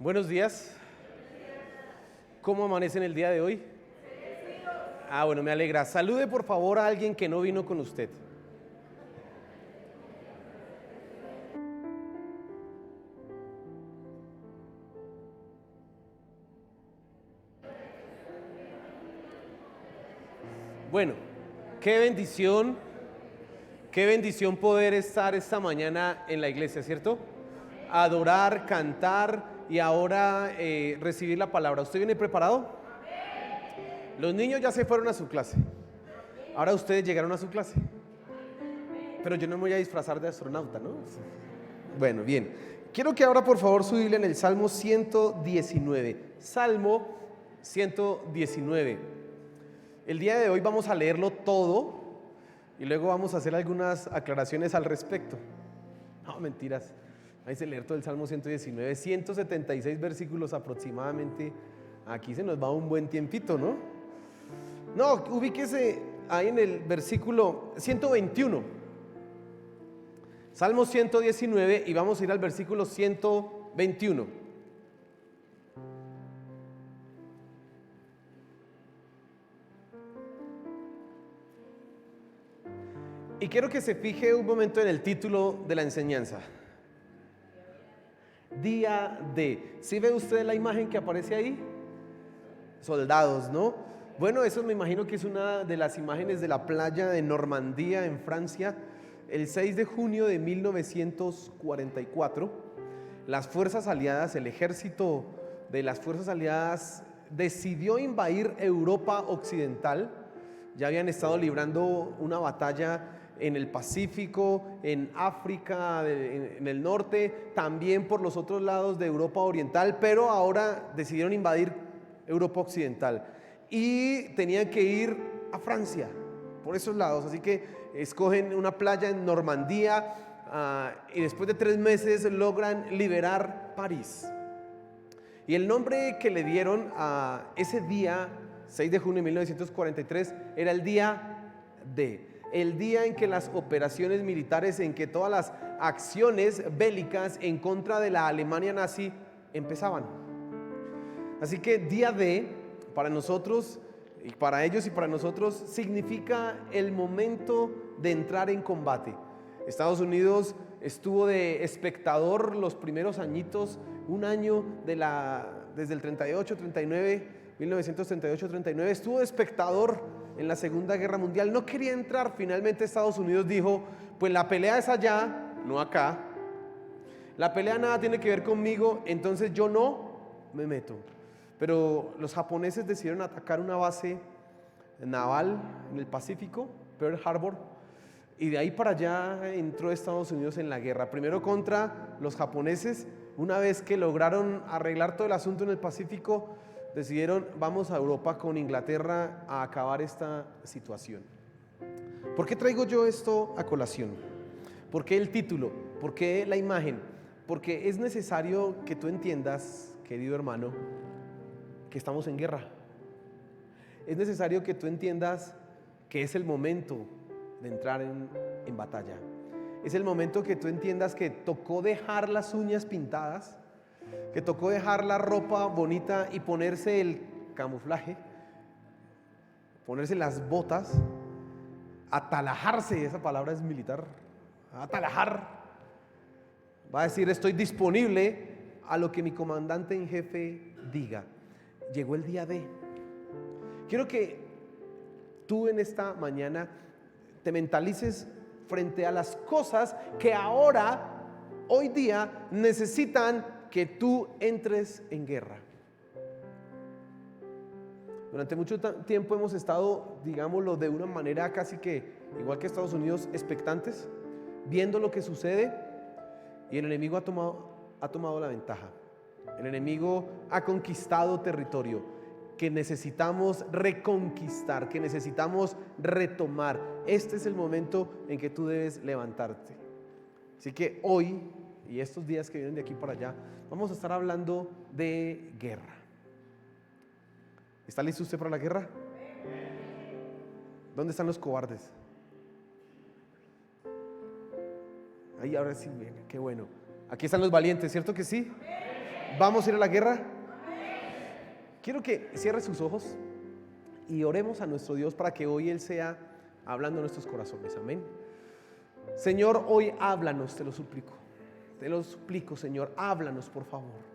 Buenos días. ¿Cómo amanecen el día de hoy? Bueno, me alegra. Salude por favor a alguien que no vino con usted. Bueno, qué bendición poder estar esta mañana en la iglesia, ¿cierto? Adorar, cantar y ahora recibir la palabra. ¿Usted viene preparado? Los niños ya se fueron a su clase. Ahora ustedes llegaron a su clase. Pero yo no me voy a disfrazar de astronauta, ¿no? Bueno, bien. Quiero que ahora por favor su Biblia en el Salmo 119. Salmo 119. El día de hoy vamos a leerlo todo y luego vamos a hacer algunas aclaraciones al respecto. No, mentiras. Ahí se leer todo el Salmo 119, 176 versículos aproximadamente. Aquí se nos va un buen tiempito, ¿no? No, ubíquese ahí en el versículo 121. Salmo 119 y vamos a ir al versículo 121. Y quiero que se fije un momento en el título de la enseñanza. Día D. ¿Sí ve usted la imagen que aparece ahí? Soldados, ¿no? Bueno, eso me imagino que es una de las imágenes de la playa de Normandía en Francia. El 6 de junio de 1944, las fuerzas aliadas, el ejército de las fuerzas aliadas decidió invadir Europa Occidental. Ya habían estado librando una batalla en el Pacífico, en África, en el norte, también por los otros lados de Europa Oriental, pero ahora decidieron invadir Europa Occidental y tenían que ir a Francia por esos lados, así que escogen una playa en Normandía y después de 3 meses logran liberar París. Y el nombre que le dieron a ese día, 6 de junio de 1943, era el día D. El día en que las operaciones militares, en que todas las acciones bélicas en contra de la Alemania nazi empezaban. Así que día D, para nosotros, y para ellos y para nosotros, significa el momento de entrar en combate. Estados Unidos estuvo de espectador los primeros añitos, un año desde el 38, 39, 1938, 39, estuvo de espectador en la Segunda Guerra Mundial. No quería entrar. Finalmente Estados Unidos dijo, pues la pelea es allá, no acá. La pelea nada tiene que ver conmigo, entonces yo no me meto. Pero los japoneses decidieron atacar una base naval en el Pacífico, Pearl Harbor, y de ahí para allá entró Estados Unidos en la guerra. Primero contra los japoneses. Una vez que lograron arreglar todo el asunto en el Pacífico, decidieron, vamos a Europa con Inglaterra a acabar esta situación. ¿Por qué traigo yo esto a colación? ¿Por qué el título? ¿Por qué la imagen? Porque es necesario que tú entiendas, querido hermano, que estamos en guerra. Es necesario que tú entiendas que es el momento de entrar en batalla. Es el momento que tú entiendas que tocó dejar las uñas pintadas, que tocó dejar la ropa bonita y ponerse el camuflaje, ponerse las botas, atalajarse, esa palabra es militar, atalajar, va a decir estoy disponible a lo que mi comandante en jefe diga. Llegó el día D. Quiero que tú en esta mañana te mentalices frente a las cosas que ahora, hoy día, necesitan que tú entres en guerra. Durante mucho tiempo hemos estado, digámoslo de una manera casi que igual que Estados Unidos, expectantes, viendo lo que sucede, y el enemigo ha tomado la ventaja. El enemigo ha conquistado territorio que necesitamos reconquistar, que necesitamos retomar. Este es el momento en que tú debes levantarte. Así que hoy y estos días que vienen de aquí para allá, vamos a estar hablando de guerra. ¿Está listo usted para la guerra? ¿Dónde están los cobardes? Ahí ahora sí, qué bueno. Aquí están los valientes, ¿cierto que sí? ¿Vamos a ir a la guerra? Quiero que cierre sus ojos y oremos a nuestro Dios para que hoy Él sea hablando en nuestros corazones. Amén. Señor, hoy háblanos, te lo suplico. Te lo suplico, Señor, háblanos, por favor.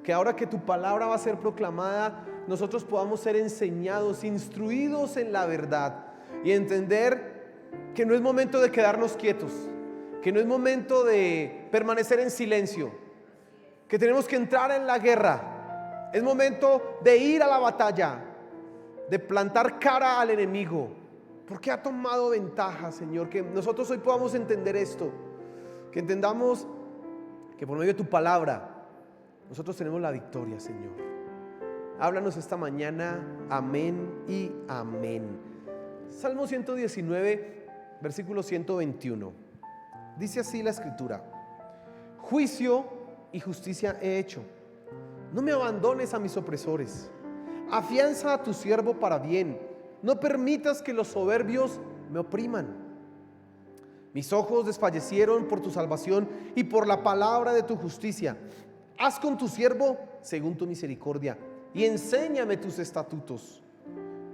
Que ahora que tu palabra va a ser proclamada, nosotros podamos ser enseñados, instruidos en la verdad y entender que no es momento de quedarnos quietos, que no es momento de permanecer en silencio, que tenemos que entrar en la guerra. Es momento de ir a la batalla, de plantar cara al enemigo, porque ha tomado ventaja, Señor. Que nosotros hoy podamos entender esto, que entendamos que por medio de tu palabra nosotros tenemos la victoria, Señor. Háblanos esta mañana, amén y amén. Salmo 119, versículo 121. Dice así la escritura: juicio y justicia he hecho, no me abandones a mis opresores. Afianza a tu siervo para bien, no permitas que los soberbios me opriman. Mis ojos desfallecieron por tu salvación y por la palabra de tu justicia. Haz con tu siervo según tu misericordia y enséñame tus estatutos.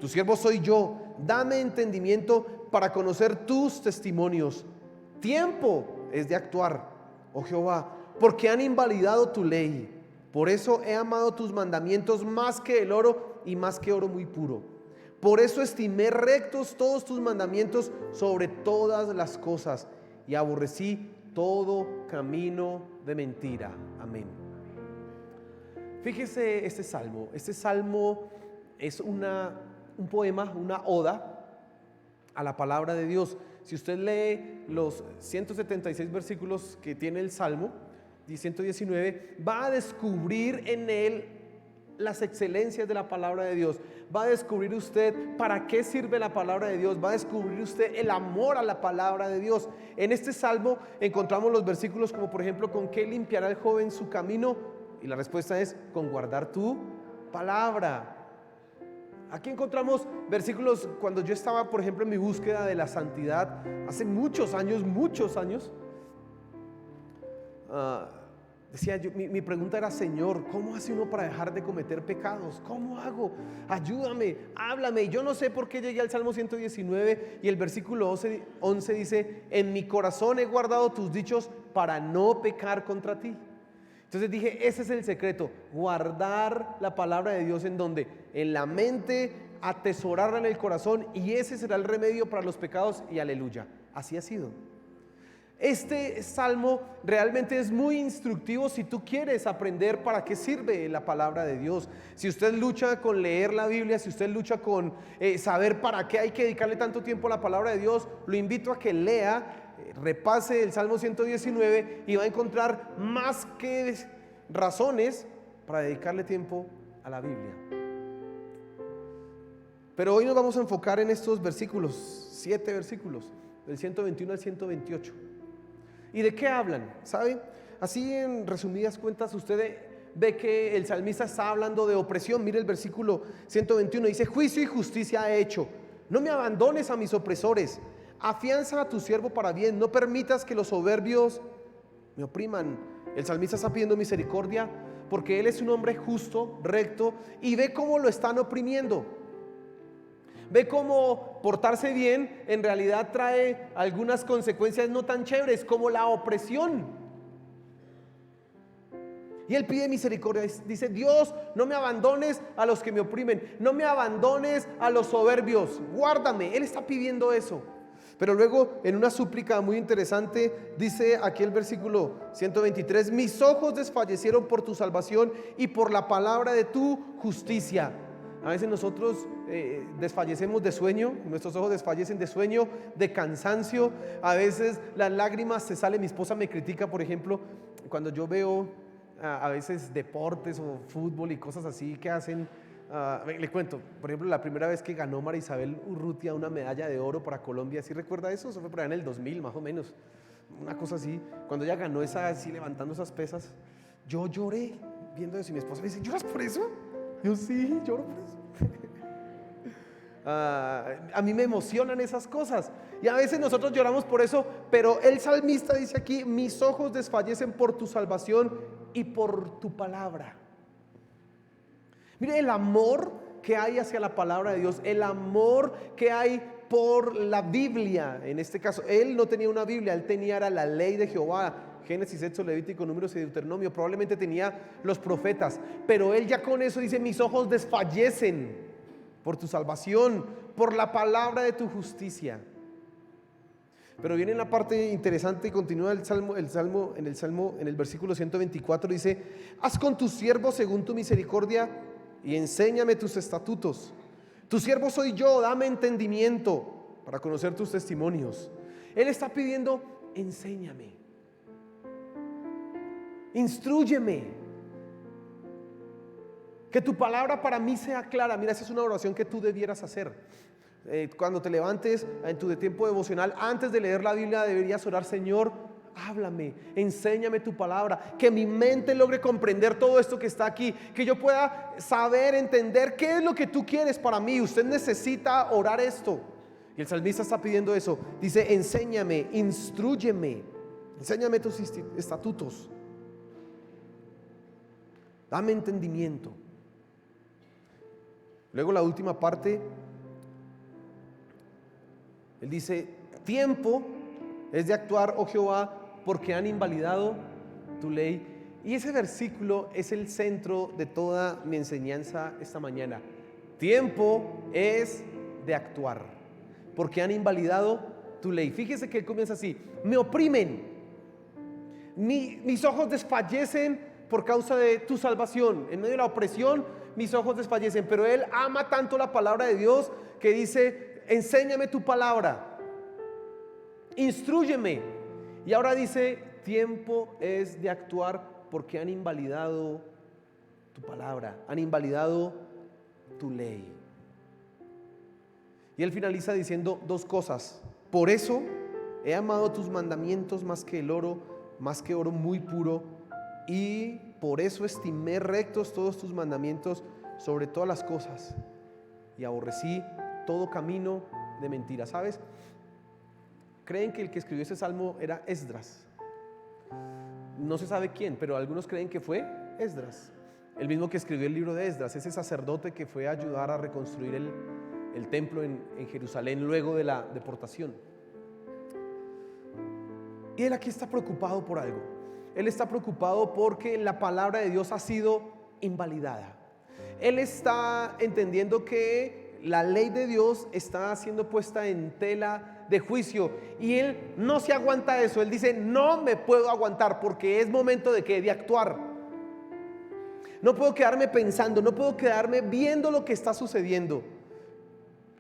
Tu siervo soy yo, dame entendimiento para conocer tus testimonios. Tiempo es de actuar, oh Jehová, porque han invalidado tu ley. Por eso he amado tus mandamientos más que el oro y más que oro muy puro. Por eso estimé rectos todos tus mandamientos sobre todas las cosas y aborrecí todo camino de mentira. Amén. Fíjese este salmo. Este salmo es un poema, una oda a la palabra de Dios. Si usted lee los 176 versículos que tiene el salmo 119, va a descubrir en él las excelencias de la palabra de Dios. Va a descubrir usted para qué sirve la palabra de Dios. Va a descubrir usted el amor a la palabra de Dios. En este salmo encontramos los versículos como por ejemplo: ¿con qué limpiará el joven su camino? Y la respuesta es: con guardar tu palabra. Aquí encontramos versículos cuando yo estaba, por ejemplo, en mi búsqueda de la santidad hace muchos años. Decía yo, mi pregunta era: Señor, ¿cómo hace uno para dejar de cometer pecados? ¿Cómo hago? Ayúdame, háblame. Y yo no sé por qué llegué al Salmo 119 y el versículo 11 dice: en mi corazón he guardado tus dichos para no pecar contra ti. Entonces dije, ese es el secreto: guardar la palabra de Dios. ¿En donde? En la mente, atesorarla en el corazón, y ese será el remedio para los pecados. Y aleluya, así ha sido. Este salmo realmente es muy instructivo si tú quieres aprender para qué sirve la palabra de Dios. Si usted lucha con leer la Biblia, si usted lucha con saber para qué hay que dedicarle tanto tiempo a la palabra de Dios, lo invito a que lea, repase el Salmo 119 y va a encontrar más que razones para dedicarle tiempo a la Biblia. Pero hoy nos vamos a enfocar en estos versículos, 7 versículos, del 121 al 128. ¿Y de qué hablan? ¿Sabe? Así en resumidas cuentas, usted ve que el salmista está hablando de opresión. Mire el versículo 121, dice: juicio y justicia he hecho, no me abandones a mis opresores. Afianza a tu siervo para bien, no permitas que los soberbios me opriman. El salmista está pidiendo misericordia porque él es un hombre justo, recto, y ve cómo lo están oprimiendo. Ve cómo portarse bien en realidad trae algunas consecuencias no tan chéveres, como la opresión. Y él pide misericordia, dice: Dios, no me abandones a los que me oprimen, no me abandones a los soberbios, guárdame. Él está pidiendo eso. Pero luego, en una súplica muy interesante, dice aquí el versículo 123: mis ojos desfallecieron por tu salvación y por la palabra de tu justicia. A veces nosotros desfallecemos de sueño, nuestros ojos desfallecen de sueño, de cansancio. A veces las lágrimas se salen. Mi esposa me critica, por ejemplo, cuando yo veo a veces deportes o fútbol y cosas así que hacen. Le cuento, por ejemplo, la primera vez que ganó María Isabel Urrutia una medalla de oro para Colombia. ¿Sí recuerda eso? Eso fue por allá en el 2000 más o menos, una cosa así. Cuando ella ganó esa, así levantando esas pesas, yo lloré viendo eso. Y mi esposa me dice: ¿lloras por eso? Yo sí, lloro por eso. A mí me emocionan esas cosas. Y a veces nosotros lloramos por eso, pero el salmista dice aquí: mis ojos desfallecen por tu salvación y por tu palabra. Mire el amor que hay hacia la palabra de Dios, el amor que hay por la Biblia. En este caso, él no tenía una Biblia, él tenía la ley de Jehová, Génesis, Éxodo, Levítico, Números y Deuteronomio. Probablemente tenía los profetas, pero él ya con eso dice: mis ojos desfallecen por tu salvación, por la palabra de tu justicia. Pero viene la parte interesante y continúa en el versículo 124, dice: haz con tu siervo según tu misericordia y enséñame tus estatutos. Tu siervo soy yo, dame entendimiento para conocer tus testimonios. Él está pidiendo: enséñame, instrúyeme, que tu palabra para mí sea clara. Mira, esa es una oración que tú debieras hacer. Cuando te levantes en tu tiempo devocional, antes de leer la Biblia, deberías orar: Señor, háblame, enséñame tu palabra, que mi mente logre comprender todo esto que está aquí, que yo pueda saber, entender qué es lo que tú quieres para mí. Usted necesita orar esto. Y el salmista está pidiendo eso. Dice: enséñame, instrúyeme, enséñame tus estatutos, dame entendimiento. Luego la última parte, él dice: tiempo es de actuar, oh Jehová, porque han invalidado tu ley. Y ese versículo es el centro de toda mi enseñanza esta mañana. Tiempo es de actuar, porque han invalidado tu ley. Fíjese que él comienza así: me oprimen, mis ojos desfallecen por causa de tu salvación. En medio de la opresión, mis ojos desfallecen. Pero él ama tanto la palabra de Dios que dice: enséñame tu palabra, instrúyeme. Y ahora dice: tiempo es de actuar, porque han invalidado tu palabra, han invalidado tu ley. Y él finaliza diciendo dos cosas: por eso he amado tus mandamientos más que el oro, más que oro muy puro, y por eso estimé rectos todos tus mandamientos sobre todas las cosas, y aborrecí todo camino de mentira. ¿Sabes? Creen que el que escribió ese salmo era Esdras. No se sabe quién, pero algunos creen que fue Esdras, el mismo que escribió el libro de Esdras, ese sacerdote que fue a ayudar a reconstruir el templo en Jerusalén luego de la deportación. Y él aquí está preocupado por algo. Él está preocupado porque la palabra de Dios ha sido invalidada. Él está entendiendo que la ley de Dios está siendo puesta en tela de juicio, y él no se aguanta eso. Él dice: no me puedo aguantar, porque es momento de actuar. No puedo quedarme pensando, no puedo quedarme viendo lo que está sucediendo.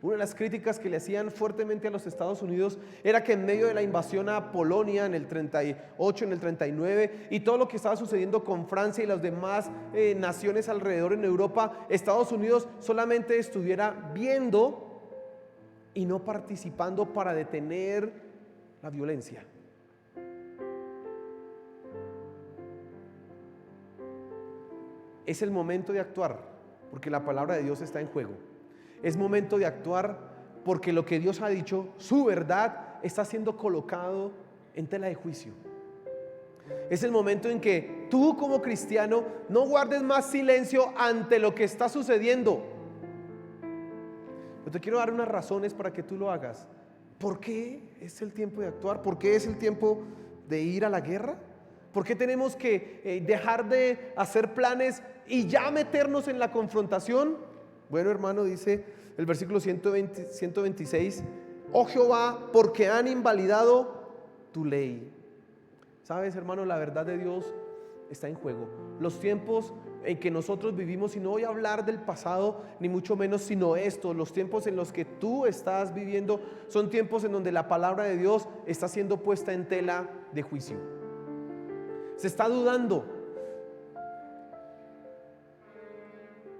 Una de las críticas que le hacían fuertemente a los Estados Unidos era que en medio de la invasión a Polonia en el 38, en el 39, y todo lo que estaba sucediendo con Francia y las demás naciones alrededor en Europa, Estados Unidos solamente estuviera viendo y no participando para detener la violencia. Es el momento de actuar, porque la palabra de Dios está en juego. Es momento de actuar, porque lo que Dios ha dicho, su verdad, está siendo colocado en tela de juicio. Es el momento en que tú, como cristiano, no guardes más silencio ante lo que está sucediendo. Yo te quiero dar unas razones para que tú lo hagas. ¿Por qué es el tiempo de actuar? ¿Por qué es el tiempo de ir a la guerra? ¿Por qué tenemos que dejar de hacer planes y ya meternos en la confrontación? Bueno, hermano, dice el versículo 126: oh Jehová, porque han invalidado tu ley. ¿Sabes, hermano? La verdad de Dios está en juego. Los tiempos en que nosotros vivimos, y no voy a hablar del pasado ni mucho menos, sino los tiempos en los que tú estás viviendo, son tiempos en donde la palabra de Dios está siendo puesta en tela de juicio. Se está dudando.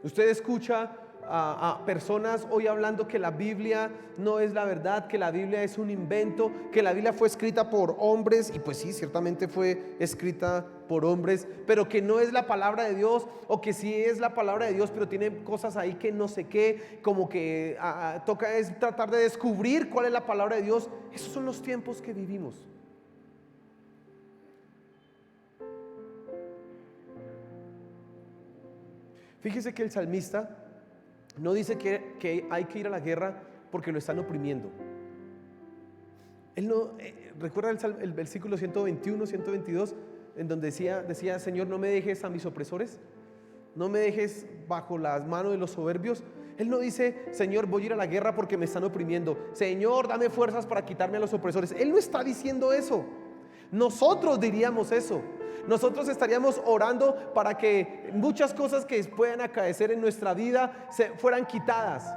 Usted escucha a personas hoy hablando que la Biblia no es la verdad, que la Biblia es un invento, que la Biblia fue escrita por hombres, y pues sí, ciertamente fue escrita por hombres, pero que no es la palabra de Dios, o que sí es la palabra de Dios, pero tiene cosas ahí que no sé qué, como que toca es tratar de descubrir cuál es la palabra de Dios. Esos son los tiempos que vivimos. Fíjese que el salmista no dice que hay que ir a la guerra porque lo están oprimiendo. Él no, recuerda el versículo 121, 122, en donde decía, Señor, no me dejes a mis opresores, no me dejes bajo las manos de los soberbios. Él no dice, Señor, voy a ir a la guerra porque me están oprimiendo. Señor, dame fuerzas para quitarme a los opresores. Él no está diciendo eso. Nosotros diríamos eso. Nosotros estaríamos orando para que muchas cosas que puedan acaecer en nuestra vida fueran quitadas.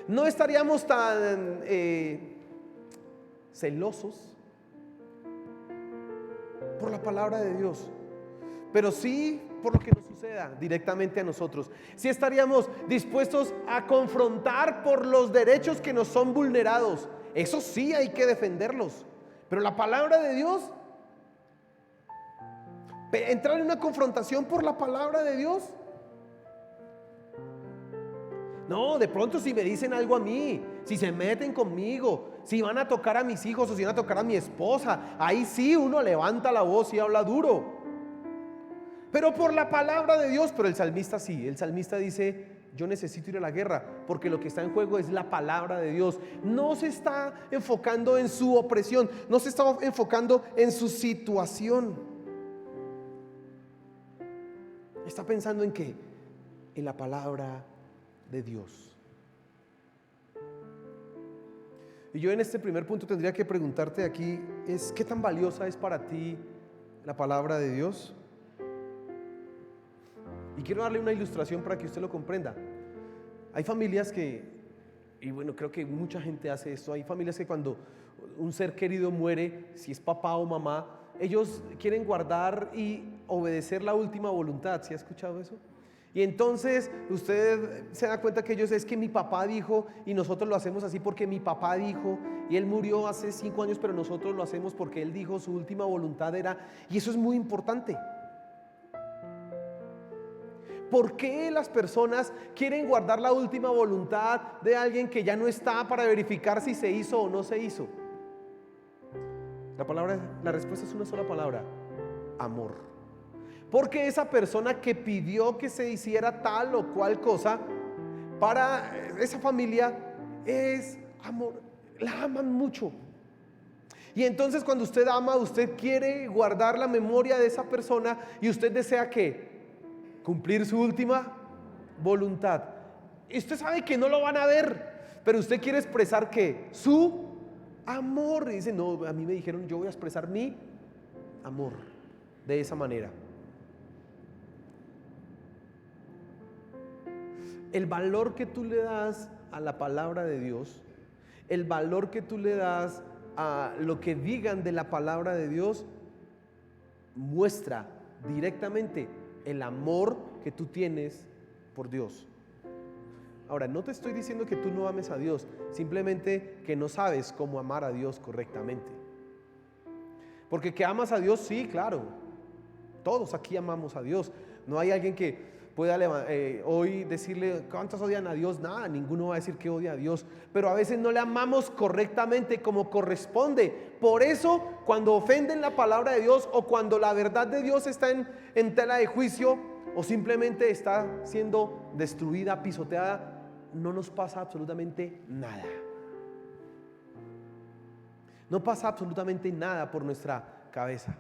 No estaríamos tan celosos por la palabra de Dios, pero sí por lo que nos suceda directamente a nosotros. Sí estaríamos dispuestos a confrontar por los derechos que nos son vulnerados. Eso sí hay que defenderlos. Pero la palabra de Dios, entrar en una confrontación por la palabra de Dios. No, de pronto si me dicen algo a mí, si se meten conmigo, si van a tocar a mis hijos o si van a tocar a mi esposa, ahí sí uno levanta la voz y habla duro. Pero por la palabra de Dios. Pero el salmista sí, el salmista dice, yo necesito ir a la guerra porque lo que está en juego es la palabra de Dios. No se está enfocando en su opresión, no se está enfocando en su situación. Está pensando en qué, en la palabra de Dios. Y yo en este primer punto tendría que preguntarte aquí es, ¿qué tan valiosa es para ti la palabra de Dios? Y quiero darle una ilustración para que usted lo comprenda. Hay familias que, y bueno, creo que mucha gente hace esto, hay familias que cuando un ser querido muere, si es papá o mamá, ellos quieren guardar y obedecer la última voluntad. ¿Sí ha escuchado eso? Y entonces usted se da cuenta que ellos, es que mi papá dijo y nosotros lo hacemos así porque mi papá dijo, y él murió hace 5 años, pero nosotros lo hacemos porque él dijo, su última voluntad era, y eso es muy importante. ¿Por qué las personas quieren guardar la última voluntad de alguien que ya no está para verificar si se hizo o no se hizo? La respuesta es una sola palabra: amor. Porque esa persona que pidió que se hiciera tal o cual cosa, para esa familia es amor, la aman mucho. Y entonces cuando usted ama, usted quiere guardar la memoria de esa persona y usted desea que cumplir su última voluntad. Y usted sabe que no lo van a ver, pero usted quiere expresar que su amor. Y dice, no, a mí me dijeron, yo voy a expresar mi amor de esa manera. El valor que tú le das a la palabra de Dios, el valor que tú le das a lo que digan de la palabra de Dios, muestra directamente el amor que tú tienes por Dios. Ahora, no te estoy diciendo que tú no ames a Dios, simplemente que no sabes cómo amar a Dios correctamente. Porque que amas a Dios, sí, claro, todos aquí amamos a Dios. No hay alguien que pueda hoy decirle cuántos odian a Dios. Nada, ninguno va a decir que odia a Dios, pero a veces no le amamos correctamente como corresponde. Por eso cuando ofenden la palabra de Dios, o cuando la verdad de Dios está en tela de juicio, o simplemente está siendo destruida, pisoteada, no nos pasa absolutamente nada. No pasa absolutamente nada por nuestra cabeza.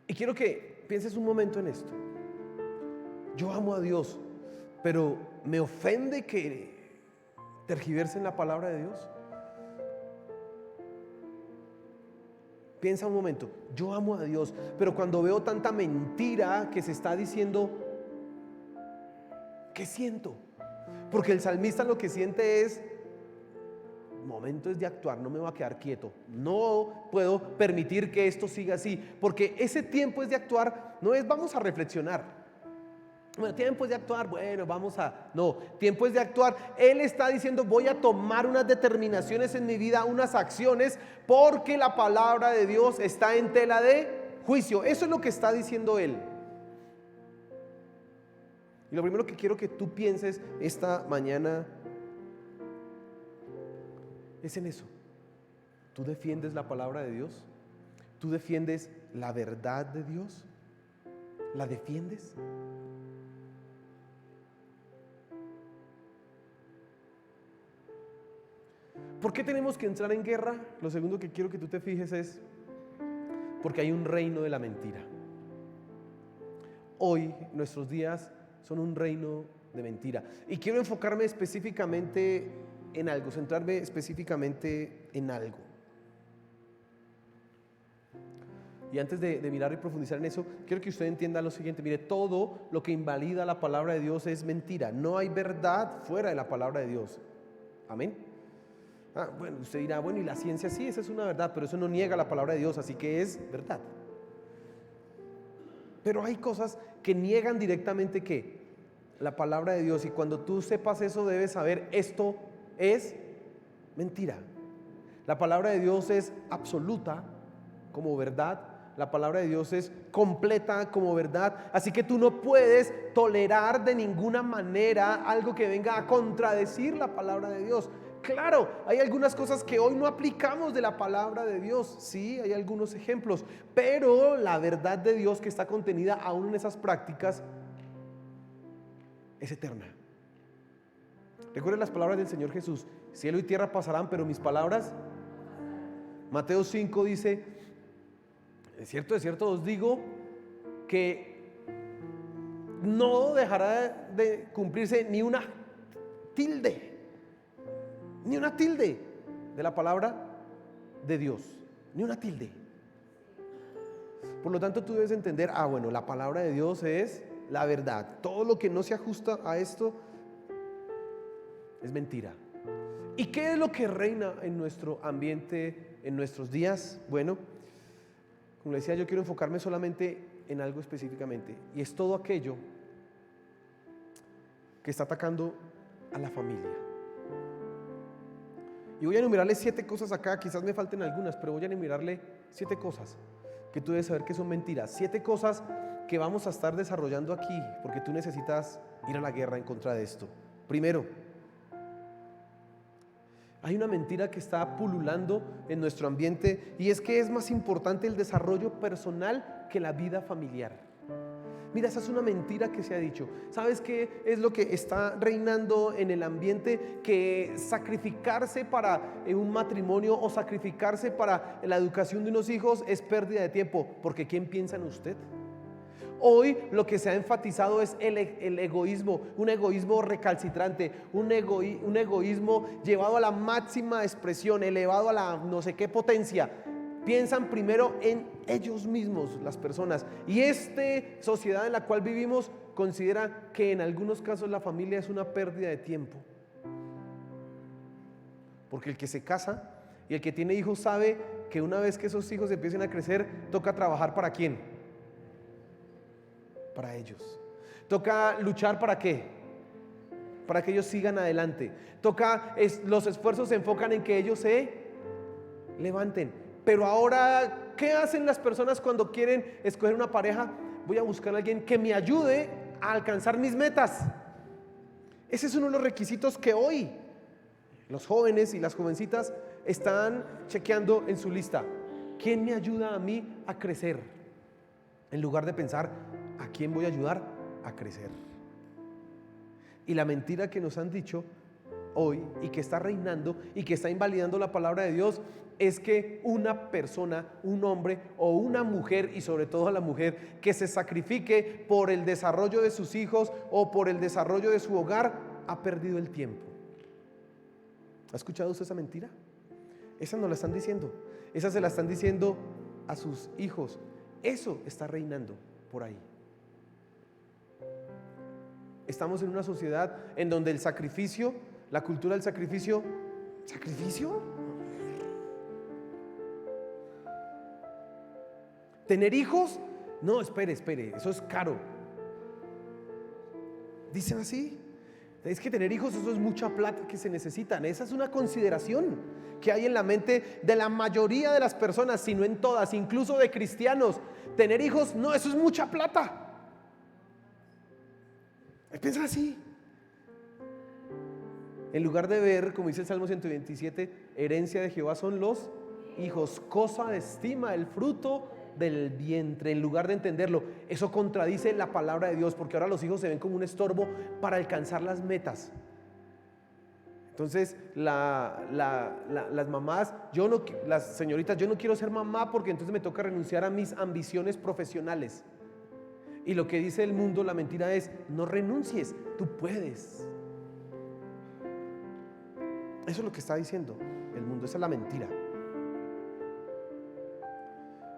Y quiero que pienses un momento en esto. Yo amo a Dios, pero ¿me ofende que tergiversen la palabra de Dios? Piensa un momento. Yo amo a Dios, pero cuando veo tanta mentira que se está diciendo, ¿qué siento? Porque el salmista lo que siente es momento es de actuar, no me voy a quedar quieto. No puedo permitir que esto siga así, porque ese tiempo es de actuar, no es vamos a reflexionar. Bueno, tiempo es de actuar, bueno, no, tiempo es de actuar. Él está diciendo, voy a tomar unas determinaciones en mi vida, unas acciones, porque la palabra de Dios está en tela de juicio. Eso es lo que está diciendo él. Y lo primero que quiero que tú pienses esta mañana es en eso. ¿Tú defiendes la palabra de Dios? ¿Tú defiendes la verdad de Dios? ¿La defiendes? ¿Por qué tenemos que entrar en guerra? Lo segundo que quiero que tú te fijes es porque hay un reino de la mentira. Hoy nuestros días son un reino de mentira. Y quiero enfocarme específicamente en algo, centrarme específicamente en algo. Y antes de mirar y profundizar en eso, quiero que usted entienda lo siguiente. Mire, todo lo que invalida la palabra de Dios es mentira. No hay verdad fuera de la palabra de Dios. Amén. Bueno, usted dirá, bueno, y la ciencia sí, esa es una verdad, pero eso no niega la palabra de Dios, así que es verdad. Pero hay cosas que niegan directamente ¿qué? La palabra de Dios, y cuando tú sepas eso debes saber, esto es mentira. La palabra de Dios es absoluta como verdad, la palabra de Dios es completa como verdad, así que tú no puedes tolerar de ninguna manera algo que venga a contradecir la palabra de Dios. Claro, hay algunas cosas que hoy no aplicamos de la palabra de Dios, sí, hay algunos ejemplos, pero la verdad de Dios que está contenida aún en esas prácticas es eterna. Recuerden las palabras del Señor Jesús: cielo y tierra pasarán, pero mis palabras. Mateo 5 dice: de cierto os digo que no dejará de cumplirse ni una tilde de la palabra de Dios, ni una tilde. Por lo tanto, tú debes entender, bueno, la palabra de Dios es la verdad. Todo lo que no se ajusta a esto es mentira. ¿Y qué es lo que reina en nuestro ambiente, en nuestros días? Bueno, como le decía, yo quiero enfocarme solamente en algo específicamente, y es todo aquello que está atacando a la familia. Y voy a enumerarle 7 cosas acá, quizás me falten algunas, pero voy a enumerarle 7 cosas que tú debes saber que son mentiras. 7 cosas que vamos a estar desarrollando aquí, porque tú necesitas ir a la guerra en contra de esto. Primero, hay una mentira que está pululando en nuestro ambiente, y es que es más importante el desarrollo personal que la vida familiar. Mira, esa es una mentira que se ha dicho. ¿Sabes qué es lo que está reinando en el ambiente? Que sacrificarse para un matrimonio o sacrificarse para la educación de unos hijos es pérdida de tiempo. Porque ¿quién piensa en usted? Hoy lo que se ha enfatizado es el egoísmo, un egoísmo recalcitrante, un egoísmo llevado a la máxima expresión, elevado a la no sé qué potencia. Piensan primero en ellos mismos las personas, y esta sociedad en la cual vivimos considera que en algunos casos la familia es una pérdida de tiempo, porque el que se casa y el que tiene hijos sabe que una vez que esos hijos empiecen a crecer, toca trabajar ¿para quién? Para ellos. Toca luchar ¿para qué? Para que ellos sigan adelante. Los esfuerzos se enfocan en que ellos se levanten. Pero ahora, ¿qué hacen las personas cuando quieren escoger una pareja? Voy a buscar a alguien que me ayude a alcanzar mis metas. Ese es uno de los requisitos que hoy los jóvenes y las jovencitas están chequeando en su lista. ¿Quién me ayuda a mí a crecer? En lugar de pensar, ¿a quién voy a ayudar a crecer? Y la mentira que nos han dicho hoy y que está reinando y que está invalidando la palabra de Dios es que una persona, un hombre o una mujer, y sobre todo la mujer, que se sacrifique por el desarrollo de sus hijos o por el desarrollo de su hogar, ha perdido el tiempo. ¿Ha escuchado usted esa mentira? Esa no la están diciendo, esa se la están diciendo a sus hijos. Eso está reinando por ahí. Estamos en una sociedad en donde el sacrificio, la cultura del sacrificio, ¿Sacrificio? ¿Tener hijos? No, espere, eso es caro. Dicen así. Es que tener hijos, eso es mucha plata que se necesitan. Esa es una consideración que hay en la mente de la mayoría de las personas, si no en todas, incluso de cristianos. Tener hijos, no, eso es mucha plata. Piensan así. En lugar de ver, como dice el Salmo 127, herencia de Jehová son los hijos, cosa de estima, el fruto del vientre. En lugar de entenderlo, eso contradice la palabra de Dios, porque ahora los hijos se ven como un estorbo para alcanzar las metas. Entonces las mamás, las señoritas, yo no quiero ser mamá porque entonces me toca renunciar a mis ambiciones profesionales. Y lo que dice el mundo, la mentira es: no renuncies, tú puedes. Eso es lo que está diciendo el mundo, esa es la mentira.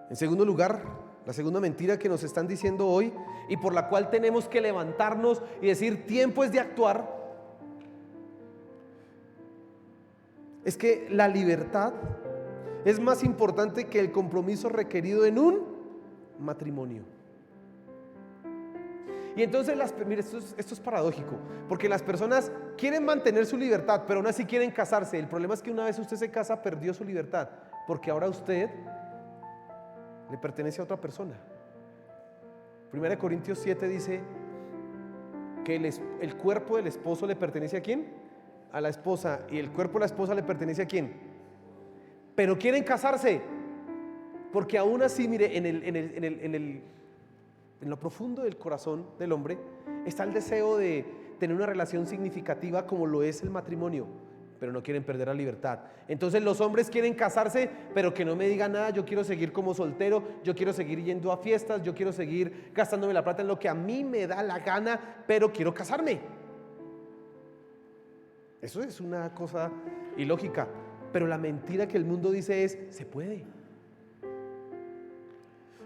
En segundo lugar, la segunda mentira que nos están diciendo hoy y por la cual tenemos que levantarnos y decir tiempo es de actuar, es que la libertad es más importante que el compromiso requerido en un matrimonio. Y entonces, mire, esto es paradójico, porque las personas quieren mantener su libertad, pero aún así quieren casarse. El problema es que una vez usted se casa, perdió su libertad, porque ahora usted le pertenece a otra persona. 1 Corintios 7 dice que el cuerpo del esposo le pertenece ¿a quién? A la esposa. Y el cuerpo de la esposa le pertenece ¿a quién? Pero quieren casarse, porque aún así, mire, en lo profundo del corazón del hombre está el deseo de tener una relación significativa como lo es el matrimonio, pero no quieren perder la libertad. Entonces los hombres quieren casarse, pero que no me diga nada. Yo quiero seguir como soltero, yo quiero seguir yendo a fiestas, yo quiero seguir gastándome la plata en lo que a mí me da la gana, pero quiero casarme. Eso es una cosa ilógica, pero la mentira que el mundo dice es: se puede.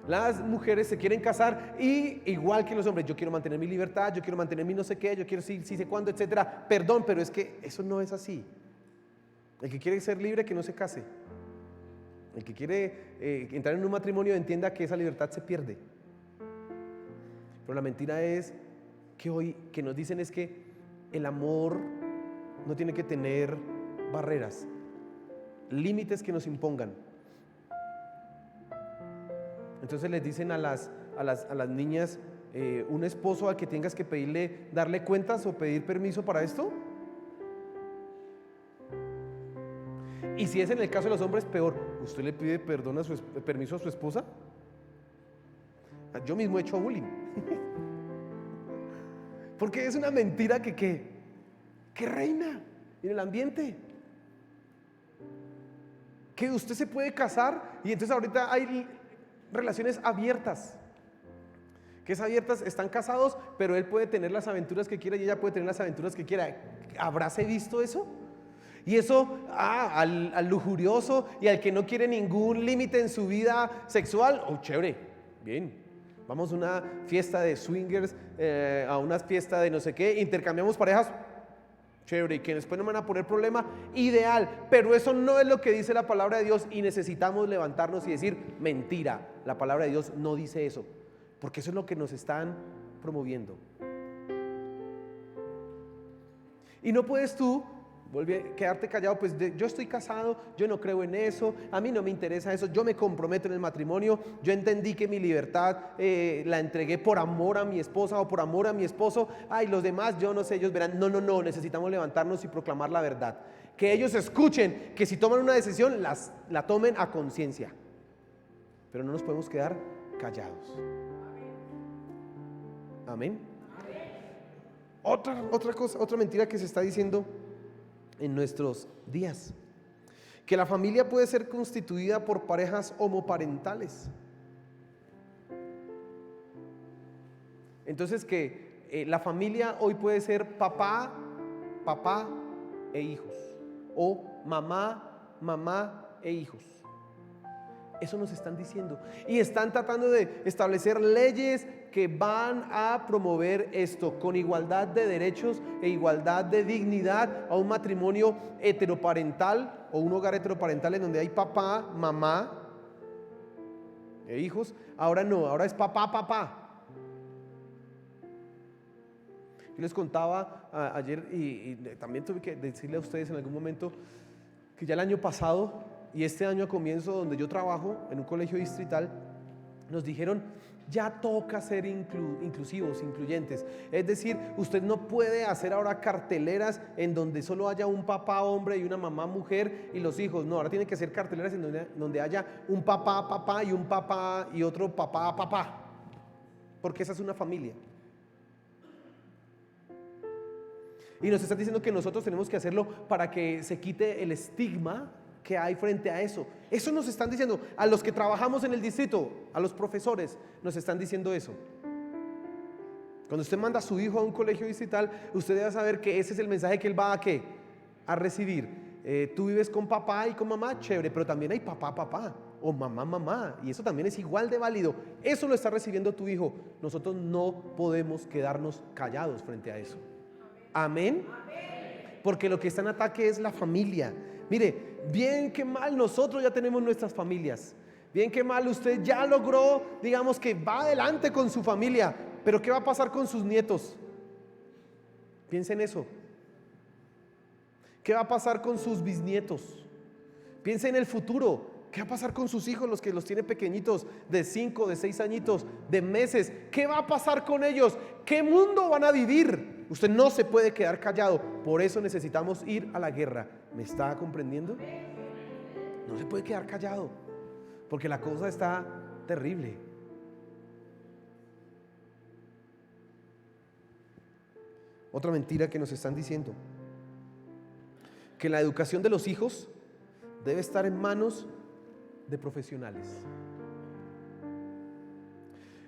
Las mujeres se quieren casar y igual que los hombres, yo quiero mantener mi libertad, yo quiero mantener mi no sé qué, yo quiero sí sé cuándo, etcétera. Perdón, pero es que eso no es así. El que quiere ser libre, que no se case. El que quiere entrar en un matrimonio, entienda que esa libertad se pierde. Pero la mentira es que hoy que nos dicen es que el amor no tiene que tener barreras, límites que nos impongan. Entonces les dicen a las niñas, un esposo al que tengas que darle cuentas o pedir permiso para esto. Y si es en el caso de los hombres, peor. ¿Usted le pide permiso a su esposa? Yo mismo he hecho bullying. Porque es una mentira que reina en el ambiente. Que usted se puede casar y entonces ahorita hay relaciones abiertas, que es abiertas, están casados, pero él puede tener las aventuras que quiera y ella puede tener las aventuras que quiera. ¿Habráse visto eso? Y eso al lujurioso y al que no quiere ningún límite en su vida sexual, chévere, bien, vamos a una fiesta de swingers, a una fiesta de no sé qué, intercambiamos parejas, chévere, y que después no me van a poner problema, ideal. Pero eso no es lo que dice la palabra de Dios y necesitamos levantarnos y decir: mentira, la palabra de Dios no dice eso, porque eso es lo que nos están promoviendo. Y no puedes tú quedarte callado, pues yo estoy casado, yo no creo en eso, a mí no me interesa eso, yo me comprometo en el matrimonio, yo entendí que mi libertad la entregué por amor a mi esposa o por amor a mi esposo. Ay, los demás, yo no sé, ellos verán. No, necesitamos levantarnos y proclamar la verdad, que ellos escuchen, que si toman una decisión la tomen a conciencia, pero no nos podemos quedar callados. Amén. Otra cosa, otra mentira que se está diciendo en nuestros días: que la familia puede ser constituida por parejas homoparentales. Entonces que la familia hoy puede ser papá e hijos, o mamá e hijos. Eso nos están diciendo. Y están tratando de establecer leyes que van a promover esto, con igualdad de derechos e igualdad de dignidad, a un matrimonio heteroparental o un hogar heteroparental en donde hay papá, mamá e hijos. Ahora no, ahora es papá, papá. Yo les contaba ayer y también tuve que decirle a ustedes en algún momento que ya el año pasado y este año a comienzo, donde yo trabajo en un colegio distrital, nos dijeron: ya toca ser inclusivos, incluyentes. Es decir, usted no puede hacer ahora carteleras en donde solo haya un papá hombre y una mamá mujer y los hijos. No, ahora tiene que ser carteleras en donde haya un papá papá y un papá y otro papá papá, porque esa es una familia. Y nos están diciendo que nosotros tenemos que hacerlo para que se quite el estigma que hay frente a eso. Eso nos están diciendo a los que trabajamos en el distrito, a los profesores, nos están diciendo eso. Cuando usted manda a su hijo a un colegio distrital, usted debe saber que ese es el mensaje que él va a ¿qué? A recibir. Tú vives con papá y con mamá, chévere, pero también hay papá, papá o mamá, mamá, y eso también es igual de válido. Eso lo está recibiendo tu hijo. Nosotros no podemos quedarnos callados frente a eso. Amén. Porque lo que está en ataque es la familia. Mire, bien que mal nosotros ya tenemos nuestras familias. Bien que mal usted ya logró, digamos que va adelante con su familia. Pero ¿qué va a pasar con sus nietos? Piensa en eso. ¿Qué va a pasar con sus bisnietos? Piensa en el futuro. ¿Qué va a pasar con sus hijos, los que los tiene pequeñitos, de 5, de 6 añitos, de meses? ¿Qué va a pasar con ellos? ¿Qué mundo van a vivir? Usted no se puede quedar callado. Por eso necesitamos ir a la guerra. ¿Me está comprendiendo? No se puede quedar callado, porque la cosa está terrible. Otra mentira que nos están diciendo: que la educación de los hijos debe estar en manos de profesionales.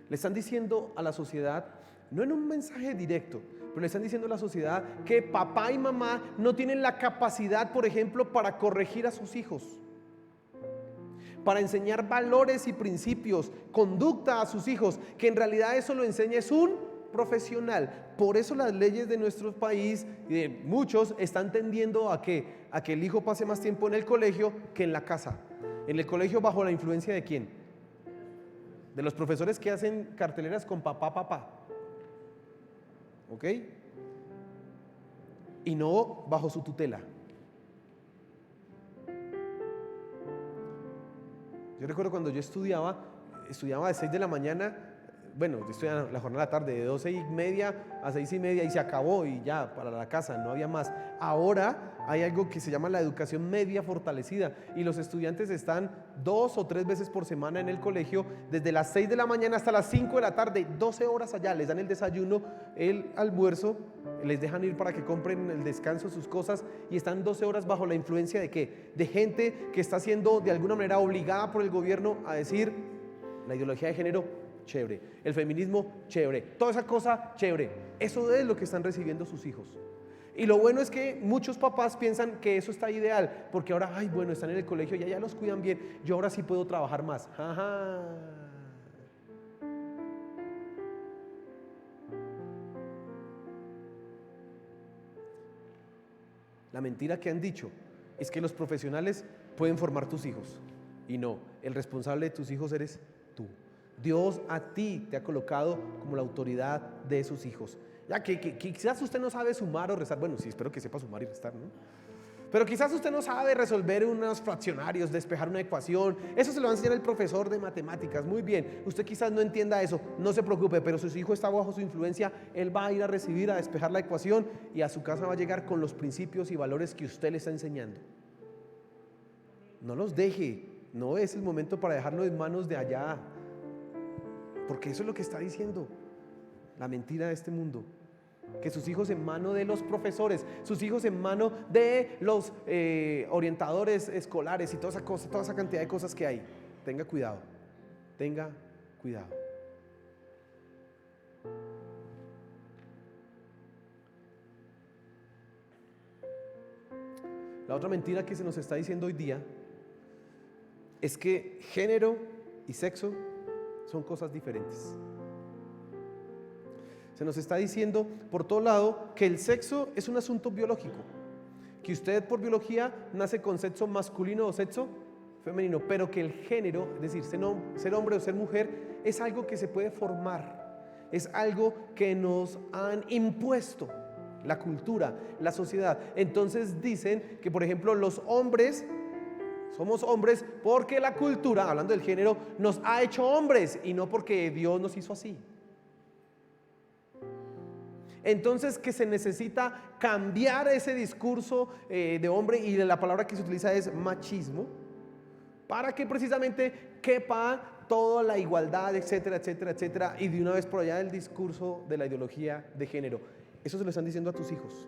Le están diciendo a la sociedad, no en un mensaje directo, pero le están diciendo a la sociedad que papá y mamá no tienen la capacidad, por ejemplo, para corregir a sus hijos, para enseñar valores y principios, conducta a sus hijos, que en realidad eso lo enseña es un profesional. Por eso las leyes de nuestro país y de muchos están tendiendo a que el hijo pase más tiempo en el colegio que en la casa. En el colegio, ¿bajo la influencia de quién? De los profesores que hacen carteleras con papá, papá. ¿Ok? Y no bajo su tutela. Yo recuerdo cuando yo estudiaba de 6 de la mañana, bueno, yo estudiaba la jornada de la tarde, de 12:30 a 6:30 y se acabó y ya, para la casa, no había más. Ahora hay algo que se llama la educación media fortalecida y los estudiantes están 2 o 3 veces por semana en el colegio, desde las 6 de la mañana hasta las 5 de la tarde, 12 horas allá, les dan el desayuno, el almuerzo, les dejan ir para que compren el descanso, sus cosas, y están 12 horas bajo la influencia ¿de qué? De gente que está siendo de alguna manera obligada por el gobierno a decir: la ideología de género, chévere, el feminismo, chévere, toda esa cosa, chévere. Eso es lo que están recibiendo sus hijos. Y lo bueno es que muchos papás piensan que eso está ideal, porque ahora, ay, bueno, están en el colegio y ya los cuidan bien, yo ahora sí puedo trabajar más. Ajá. La mentira que han dicho es que los profesionales pueden formar tus hijos. Y no, el responsable de tus hijos eres tú. Dios a ti te ha colocado como la autoridad de sus hijos. Ya que quizás usted no sabe sumar o restar. Bueno, sí, espero que sepa sumar y restar, ¿no? Pero quizás usted no sabe resolver unos fraccionarios, despejar una ecuación. Eso se lo va a enseñar el profesor de matemáticas. Muy bien, usted quizás no entienda eso, no se preocupe, pero si su hijo está bajo su influencia, él va a ir a recibir, a despejar la ecuación y a su casa va a llegar con los principios y valores que usted le está enseñando. No los deje, no es el momento para dejarlo en manos de allá, porque eso es lo que está diciendo la mentira de este mundo. Que sus hijos en mano de los profesores, sus hijos en mano de los orientadores escolares y toda esa cosa, toda esa cantidad de cosas que hay. Tenga cuidado, tenga cuidado. La otra mentira que se nos está diciendo hoy día es que género y sexo son cosas diferentes. Se nos está diciendo por todo lado que el sexo es un asunto biológico, que usted por biología nace con sexo masculino o sexo femenino, pero que el género, es decir, ser hombre o ser mujer, es algo que se puede formar, es algo que nos han impuesto la cultura, la sociedad. Entonces dicen que, por ejemplo, los hombres somos hombres porque la cultura, hablando del género, nos ha hecho hombres y no porque Dios nos hizo así. Entonces que se necesita cambiar ese discurso de hombre, y la palabra que se utiliza es machismo, para que precisamente quepa toda la igualdad, etcétera, etcétera, etcétera, y de una vez por allá el discurso de la ideología de género. Eso se lo están diciendo a tus hijos.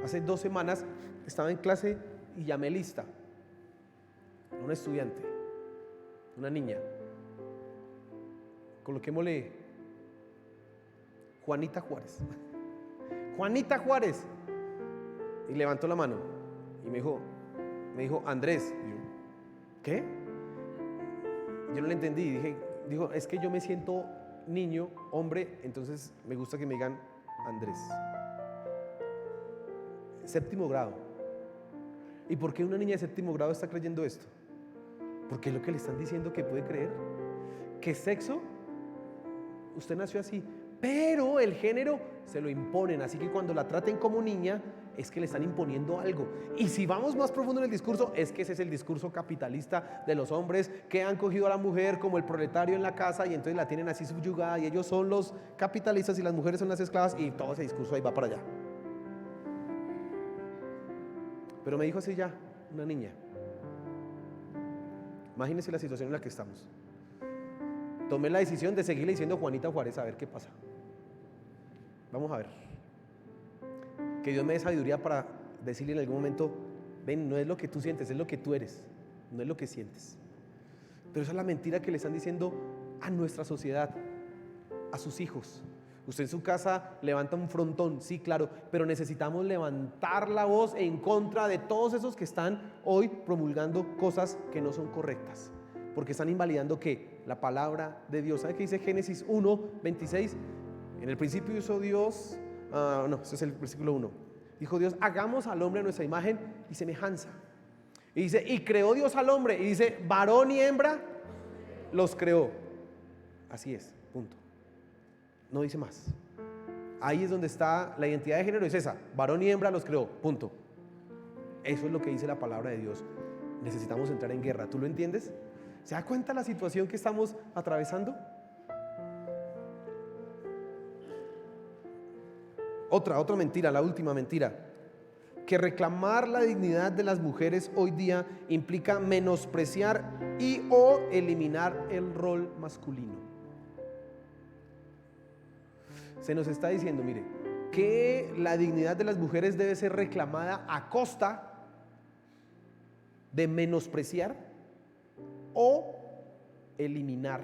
Hace 2 semanas estaba en clase y llamé lista a una estudiante, una niña, coloquémosle Juanita Juárez. Juanita Juárez. Y levantó la mano y me dijo Andrés. Y yo, ¿qué? Yo no le entendí. Dijo, es que yo me siento niño, hombre, entonces me gusta que me digan Andrés. 7º grado. ¿Y por qué una niña de 7º grado está creyendo esto? Porque es lo que le están diciendo que puede creer. Que sexo, usted nació así, pero el género se lo imponen. Así que cuando la traten como niña, es que le están imponiendo algo. Y si vamos más profundo en el discurso, es que ese es el discurso capitalista de los hombres, que han cogido a la mujer como el proletario en la casa y entonces la tienen así subyugada, y ellos son los capitalistas y las mujeres son las esclavas, y todo ese discurso ahí va para allá. Pero me dijo así ya, una niña. Imagínense la situación en la que estamos. Tomé la decisión de seguirle diciendo Juanita Juárez, a ver qué pasa. Vamos a ver. Que Dios me dé sabiduría para decirle en algún momento, ven, no es lo que tú sientes, es lo que tú eres, no es lo que sientes. Pero esa es la mentira que le están diciendo a nuestra sociedad, a sus hijos. Usted en su casa levanta un frontón, sí, claro, pero necesitamos levantar la voz en contra de todos esos que están hoy promulgando cosas que no son correctas, porque están invalidando ¿qué? La palabra de Dios. ¿Sabe qué dice Génesis 1:26? En el principio hizo Dios, ese es el versículo 1. Dijo Dios, hagamos al hombre a nuestra imagen y semejanza. Y dice, y creó Dios al hombre, y dice, varón y hembra los creó. Así es, punto. No dice más. Ahí es donde está la identidad de género, es esa, varón y hembra los creó, punto. Eso es lo que dice la palabra de Dios. Necesitamos entrar en guerra, ¿tú lo entiendes? ¿Se da cuenta la situación que estamos atravesando? Otra mentira, la última mentira, que reclamar la dignidad de las mujeres hoy día implica menospreciar y o eliminar el rol masculino. Se nos está diciendo, mire, que la dignidad de las mujeres debe ser reclamada a costa de menospreciar o eliminar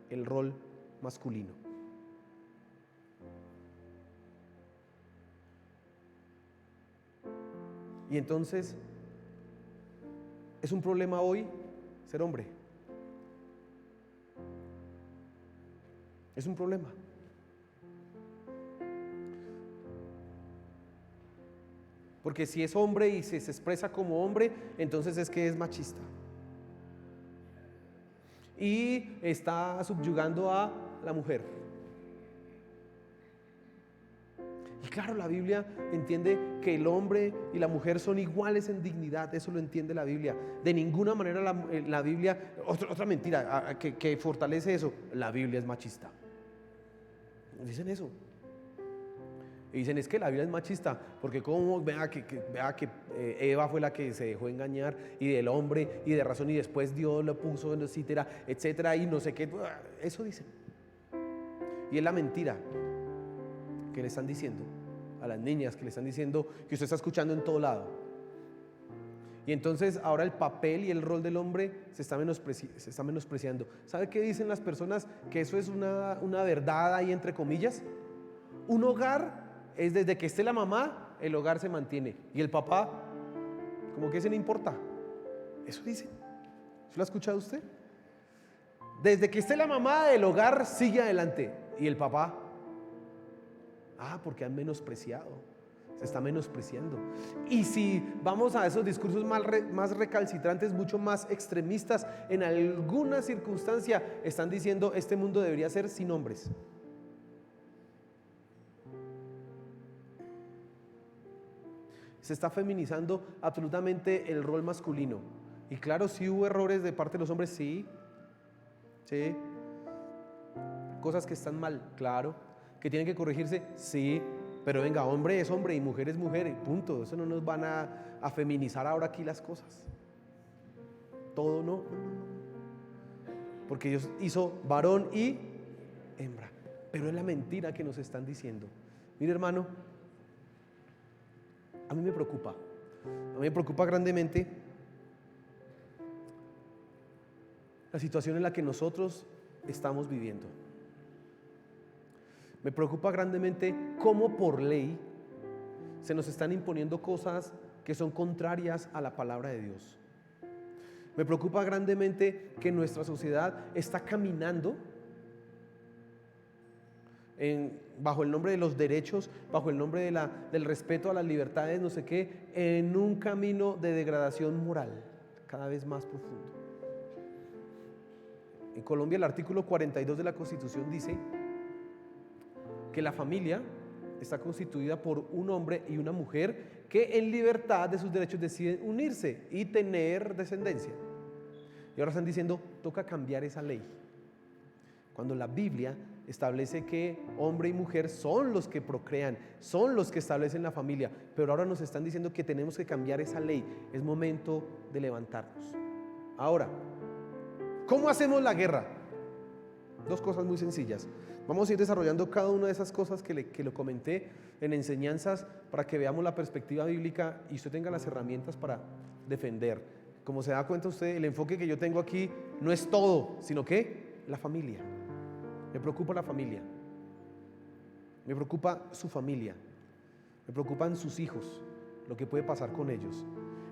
el rol masculino. Y entonces es un problema hoy ser hombre. Es un problema. Porque si es hombre y se expresa como hombre, entonces es que es machista. Y está subyugando a la mujer. Y claro, la Biblia entiende que el hombre y la mujer son iguales en dignidad. Eso lo entiende la Biblia. De ninguna manera la Biblia, otra mentira que fortalece eso, la Biblia es machista. Dicen eso. Y dicen, es que la Biblia es machista, porque como vea que Eva fue la que se dejó engañar, y del hombre, y de razón, y después Dios lo puso, etcétera, etcétera, y no sé qué. Eso dicen. Y es la mentira que le están diciendo a las niñas, que le están diciendo, que usted está escuchando en todo lado. Y entonces ahora el papel y el rol del hombre se está menospreciando. ¿Sabe qué dicen las personas? Que eso es una verdad ahí entre comillas. Un hogar es desde que esté la mamá, el hogar se mantiene. Y el papá, como que se le importa. Eso dice. ¿Eso lo ha escuchado usted? Desde que esté la mamá del hogar, sigue adelante. ¿Y el papá? Porque han menospreciado. Se está menospreciando. Y si vamos a esos discursos más recalcitrantes, mucho más extremistas, en alguna circunstancia están diciendo: este mundo debería ser sin hombres. Se está feminizando absolutamente el rol masculino. Y claro, sí hubo errores de parte de los hombres, sí. Cosas que están mal, claro. Que tienen que corregirse, sí. Pero venga, hombre es hombre y mujer es mujer, punto. Eso no nos van a feminizar ahora aquí las cosas. Todo no. Porque Dios hizo varón y hembra. Pero es la mentira que nos están diciendo. Mire, hermano, a mí me preocupa. A mí me preocupa grandemente la situación en la que nosotros estamos viviendo. Me preocupa grandemente cómo por ley se nos están imponiendo cosas que son contrarias a la palabra de Dios. Me preocupa grandemente que nuestra sociedad está caminando bajo el nombre de los derechos, bajo el nombre del respeto a las libertades, no sé qué, en un camino de degradación moral cada vez más profundo. En Colombia, el artículo 42 de la Constitución dice que la familia está constituida por un hombre y una mujer que en libertad de sus derechos deciden unirse y tener descendencia. Y ahora están diciendo: toca cambiar esa ley. Cuando la Biblia establece que hombre y mujer son los que procrean, son los que establecen la familia, pero ahora nos están diciendo que tenemos que cambiar esa ley. Es momento de levantarnos. Ahora, ¿cómo hacemos la guerra? Dos cosas muy sencillas. Vamos a ir desarrollando cada una de esas cosas que lo comenté en enseñanzas, para que veamos la perspectiva bíblica y usted tenga las herramientas para defender. Como se da cuenta usted, el enfoque que yo tengo aquí no es todo, sino que la familia. Me preocupa la familia. Me preocupa su familia. Me preocupan sus hijos, lo que puede pasar con ellos.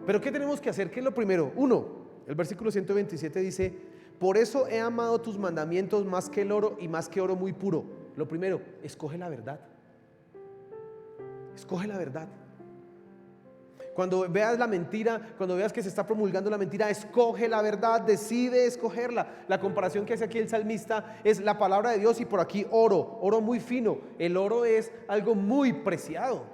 Pero ¿qué tenemos que hacer? ¿Qué es lo primero? Uno, el versículo 127 dice: por eso he amado tus mandamientos más que el oro y más que oro muy puro. Lo primero, escoge la verdad. Escoge la verdad. Cuando veas la mentira, cuando veas que se está promulgando la mentira, escoge la verdad, decide escogerla. La comparación que hace aquí el salmista es la palabra de Dios y por aquí oro, oro muy fino. El oro es algo muy preciado,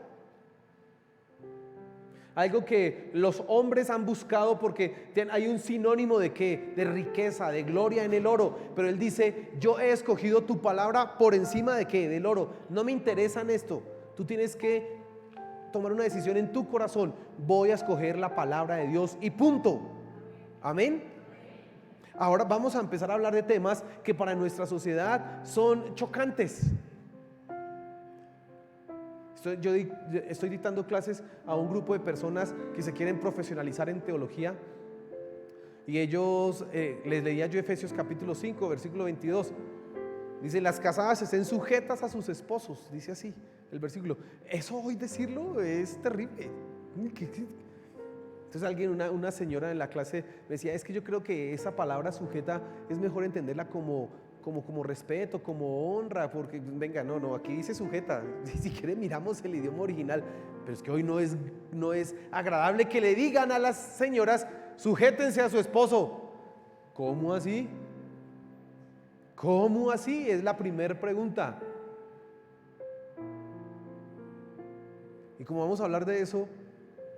algo que los hombres han buscado porque hay un sinónimo de ¿qué? De riqueza, de gloria en el oro. Pero él dice: yo he escogido tu palabra por encima de ¿qué? Del oro. No me interesa en esto. Tú tienes que tomar una decisión en tu corazón: voy a escoger la palabra de Dios y punto. Amén. Ahora vamos a empezar a hablar de temas que para nuestra sociedad son chocantes. Yo estoy dictando clases a un grupo de personas que se quieren profesionalizar en teología, y ellos, les leía yo Efesios capítulo 5, versículo 22. Dice: las casadas estén sujetas a sus esposos. Dice así el versículo. Eso hoy decirlo es terrible. Entonces una señora en la clase me decía: es que yo creo que esa palabra sujeta es mejor entenderla como respeto, como honra, porque venga, no, aquí dice sujeta. Si quiere miramos el idioma original, pero es que hoy no es agradable que le digan a las señoras: sujétense a su esposo. ¿Cómo así? ¿Cómo así? Es la primera pregunta. Y como vamos a hablar de eso,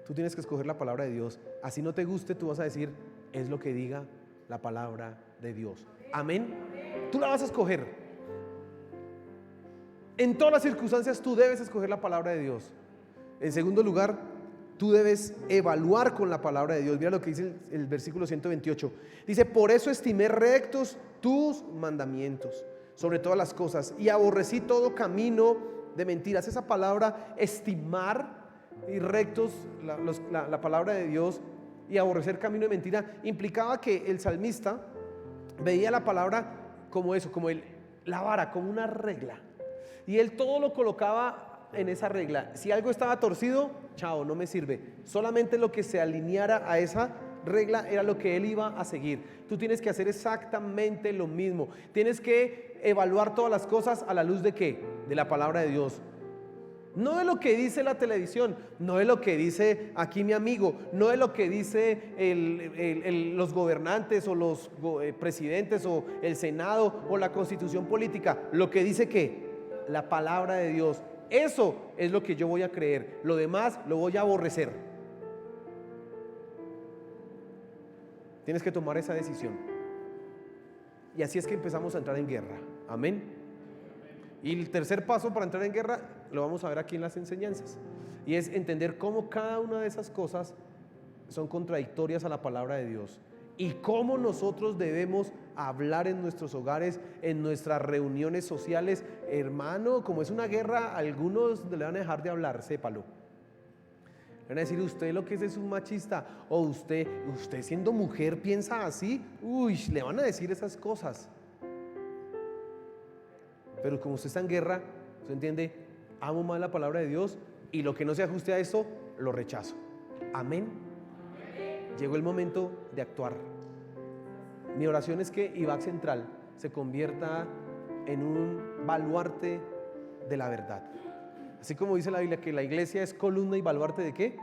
tú tienes que escoger la palabra de Dios. Así no te guste, tú vas a decir: es lo que diga la palabra de Dios. Amén. Tú la vas a escoger. En todas las circunstancias tú debes escoger la palabra de Dios. En segundo lugar, tú debes evaluar con la palabra de Dios. Mira lo que dice el versículo 128. Dice: por eso estimé rectos tus mandamientos sobre todas las cosas y aborrecí todo camino de mentiras. Esa palabra estimar y rectos, la palabra de Dios, y aborrecer camino de mentira, implicaba que el salmista veía la palabra como eso, como la vara, como una regla, y él todo lo colocaba en esa regla. Si algo estaba torcido, chao, no me sirve. Solamente lo que se alineara a esa regla era lo que él iba a seguir. Tú tienes que hacer exactamente lo mismo. Tienes que evaluar todas las cosas a la luz ¿de qué? De la palabra de Dios. No de lo que dice la televisión, no de lo que dice aquí mi amigo, no de lo que dice los gobernantes o los presidentes o el Senado o la Constitución política. Lo que dice ¿qué? La palabra de Dios. Eso es lo que yo voy a creer. Lo demás lo voy a aborrecer. Tienes que tomar esa decisión. Y así es que empezamos a entrar en guerra. Amén. Y el tercer paso para entrar en guerra lo vamos a ver aquí en las enseñanzas, y es entender cómo cada una de esas cosas son contradictorias a la palabra de Dios y cómo nosotros debemos hablar en nuestros hogares, en nuestras reuniones sociales. Hermano, como es una guerra, algunos le van a dejar de hablar, sépalo. Le van a decir: usted lo que es un machista, o usted siendo mujer piensa así. Uy, le van a decir esas cosas. Pero como usted está en guerra, usted entiende: amo más la palabra de Dios, y lo que no se ajuste a eso, lo rechazo. Amén. Llegó el momento de actuar. Mi oración es que IBAC Central se convierta en un baluarte de la verdad. Así como dice la Biblia que la iglesia es columna y baluarte ¿de qué?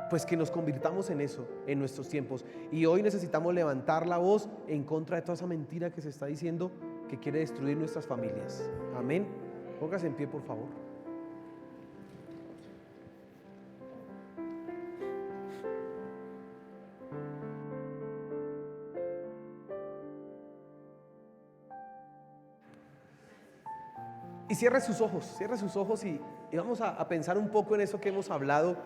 Pues que nos convirtamos en eso en nuestros tiempos. Y hoy necesitamos levantar la voz en contra de toda esa mentira que se está diciendo, que quiere destruir nuestras familias. Amén. Póngase en pie, por favor. Y cierre sus ojos y vamos a pensar un poco en eso que hemos hablado.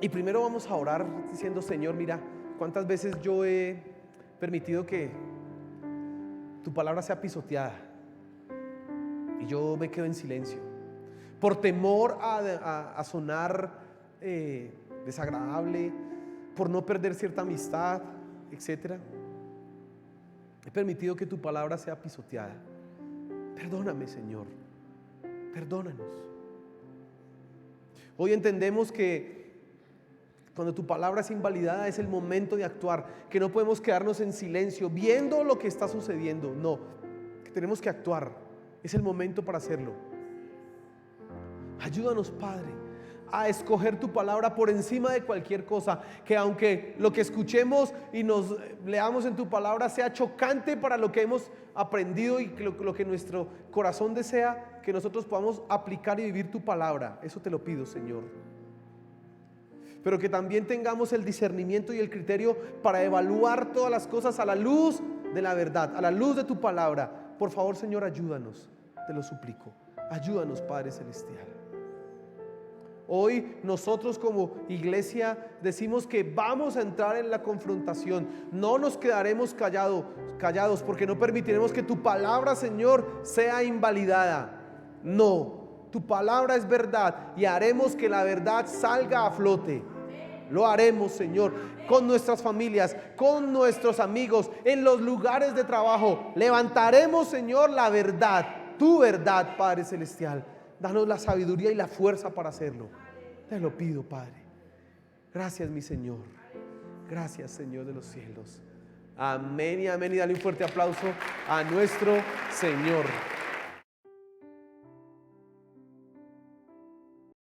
Y primero vamos a orar diciendo: Señor, mira, cuántas veces yo he permitido que tu palabra sea pisoteada y yo me quedo en silencio por temor a sonar desagradable, por no perder cierta amistad, etc. He permitido que tu palabra sea pisoteada. Perdóname, Señor, perdónanos. Hoy entendemos que cuando tu palabra es invalidada es el momento de actuar, que no podemos quedarnos en silencio viendo lo que está sucediendo. No, que tenemos que actuar. Es el momento para hacerlo. Ayúdanos, Padre, a escoger tu palabra por encima de cualquier cosa, que aunque lo que escuchemos y nos leamos en tu palabra sea chocante para lo que hemos aprendido y lo que nuestro corazón desea, que nosotros podamos aplicar y vivir tu palabra. Eso te lo pido, Señor. Pero que también tengamos el discernimiento y el criterio para evaluar todas las cosas a la luz de la verdad, a la luz de tu palabra. Por favor, Señor, ayúdanos, te lo suplico. Ayúdanos, Padre Celestial. Hoy nosotros como iglesia decimos que vamos a entrar en la confrontación. No nos quedaremos callados, porque no permitiremos que tu palabra, Señor, sea invalidada. No, tu palabra es verdad y haremos que la verdad salga a flote. Lo haremos, Señor, con nuestras familias, con nuestros amigos, en los lugares de trabajo. Levantaremos, Señor, la verdad, tu verdad, Padre Celestial. Danos la sabiduría y la fuerza para hacerlo. Te lo pido, Padre. Gracias, mi Señor. Gracias, Señor de los cielos. Amén y amén. Y dale un fuerte aplauso a nuestro Señor.